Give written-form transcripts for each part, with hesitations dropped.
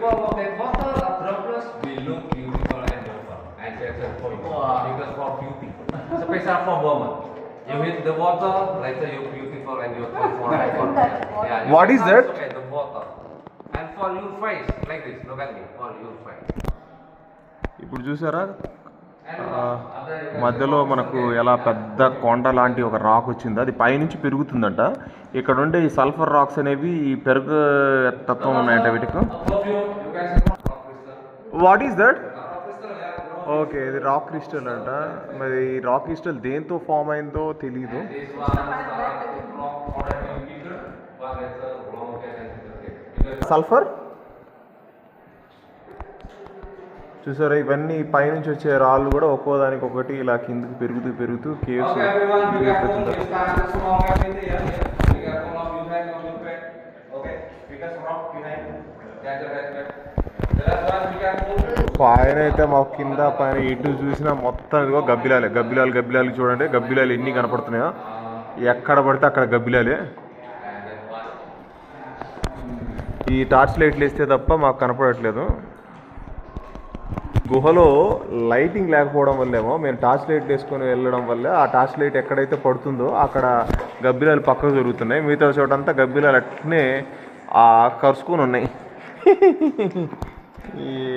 fall of that water or droplets will look beautiful and beautiful. And that's a point. Because for beauty. Special for woman. You hit the water, later you're beautiful and you're for yeah, What is that? Look at the water. And for your face, like this, look at me, for your face. ఇప్పుడు చూసారా మధ్యలో మనకు ఎలా పెద్ద కొండ లాంటి ఒక rock వచ్చింది, అది పైనుంచి పెరుగుతుందంట. ఇక్కడ ఉండే ఈ సల్ఫర్ రాక్స్ అనేవి ఈ పెరుగు తత్వం ఉన్నాయంట వీటికి. What is that? ఓకే, ఇది రాక్ క్రిస్టల్ అంట. మరి ఈ రాక్ క్రిస్టల్ దేంతో ఫామ్ అయిందో తెలీదు. సల్ఫర్ చూసారా, ఇవన్నీ పైనుంచి వచ్చే రాళ్ళు కూడా ఒక్కోదానికి ఒకటి ఇలా కిందకి పెరుగుతూ పెరుగుతూ కేవ్స్. ఆయన అయితే మా కింద పైన ఎటు చూసినా మొత్తం ఇదిగో గబ్బిలాలే, గబ్బిలాలు గబ్బిలాలు చూడండి, గబ్బిలాలు ఎన్ని కనపడుతున్నాయో. ఎక్కడ పడితే అక్కడ గబ్బిలాలే. ఈ టార్చ్ లైట్లు వేస్తే తప్ప మాకు కనపడట్లేదు. గుహలో లైటింగ్ లేకపోవడం వల్లేమో మేము టార్చ్ లైట్ వేసుకొని వెళ్ళడం వల్ల ఆ టార్చ్ లైట్ ఎక్కడైతే పడుతుందో అక్కడ గబ్బిలాలు పక్కకు జరుగుతున్నాయి. మిగతా చోటంతా గబ్బిలాలు అట్నే కరుచుకొని ఉన్నాయి.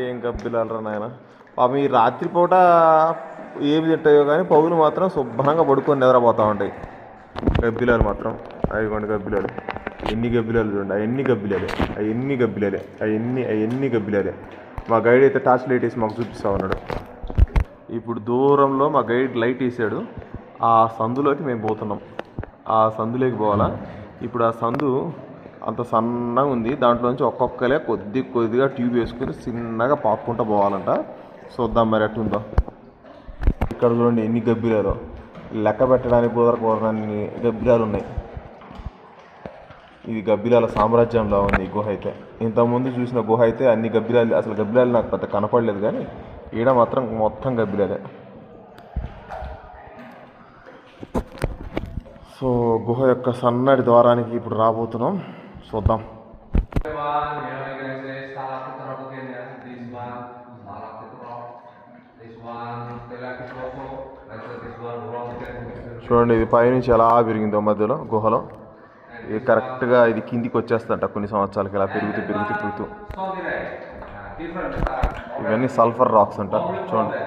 ఏం గబ్బిలాలు రా నాయన. పాపం ఈ రాత్రిపూట ఏమి తింటాయో కానీ పౌలు మాత్రం శుభ్రంగా పడుకొని నిద్రపోతూ ఉంటాయి గబ్బిలాలు మాత్రం. అవిగోండి గబ్బిలాలు, ఎన్ని గబ్బిలాలు చూడండి, అవన్నీ గబ్బిలాలే, అవన్నీ గబ్బిలాలే, అవన్నీ గబ్బిలాలే. మా గైడ్ అయితే టార్చ్ లైట్ వేసి మాకు చూపిస్తా ఉన్నాడు. ఇప్పుడు దూరంలో మా గైడ్ లైట్ వేసాడు. ఆ సందులోకి మేము పోతున్నాం. ఆ సందులోకి పోవాలా. ఇప్పుడు ఆ సందు అంత సన్నగా ఉంది, దాంట్లోంచి ఒక్కొక్కలే కొద్దిగా ట్యూబ్ వేసుకుని చిన్నగా పాక్కుంటూ పోవాలంట. చూద్దాం మరి ఎట్టుందో. ఇక్కడ చూడండి ఎన్ని గబ్బిలాలు, లెక్క పెట్టడానికి కుదరని గబ్బిలాలు ఉన్నాయి. ఇది గబ్బిలాల సామ్రాజ్యంలో ఉంది ఈ గుహ అయితే. ఇంతకుముందు చూసిన గుహ అయితే అన్ని గబ్బిలాలు, అసలు గబ్బిలాలు నాకు పెద్ద కనపడలేదు, కానీ ఈడ మాత్రం మొత్తం గబ్బిలాలే. సో గుహ యొక్క సన్నటి ద్వారానికి ఇప్పుడు రాబోతున్నాం, చూద్దాం. చూడండి ఇది పైనుంచి ఎలా పెరిగిందో మధ్యలో గుహలో. ఇది కరెక్ట్గా ఇది కిందికి వచ్చేస్తుంట కొన్ని సంవత్సరాలకి, ఇలా పెరుగుతూ. ఇవన్నీ సల్ఫర్ రాక్స్ అంట చూడండి.